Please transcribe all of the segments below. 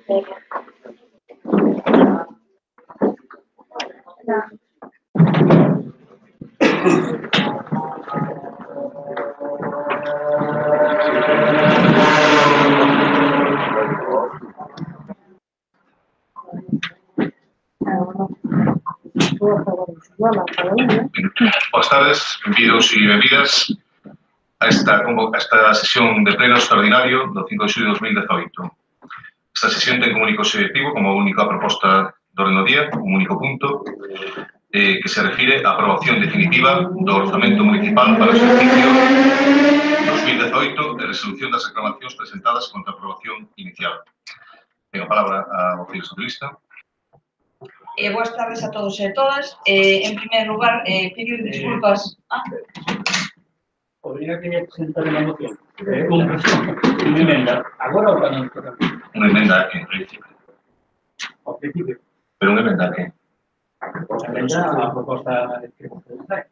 Boas tardes, benvidos e benvidas a esta sesión de pleno extraordinario do 5 de xullo de 2018. Esta sesión ten como único objetivo, como única proposta do orden do día, un único punto, que se refire á aprobación definitiva do Orzamento Municipal para o exercicio 2018 e resolución das reclamacións presentadas contra a aprobación inicial. Ten a palabra a vocil socialista. Boas tardes a todos e a todas. En primer lugar, pedir disculpas. Podría que presentar unha moción. Unha emenda. Agora ou tamén? Unha emenda en principio. Ao principio. Pero unha emenda que? A emenda a proposta que vostedes traen.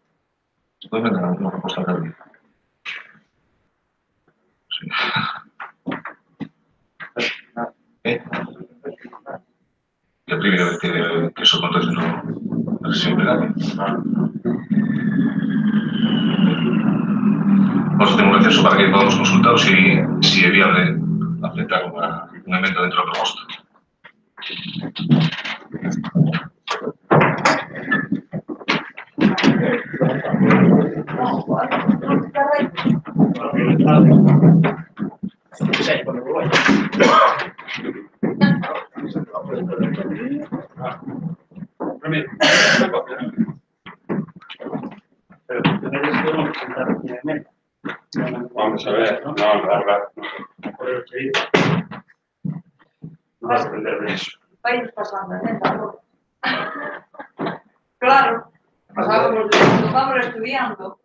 Unha emenda unha proposta que había. Sí. E a primeira vez que eso acontece na sesión plenaria. Nós temos acceso para que podamos consultar se é viable aceptar unha emenda dentro da proposta. Pero tenéis que presentar una emenda. Vamos a ver, no, la verdad. No vas a depender de eso. Vais pasando, ¿no? Claro, vamos estudiando.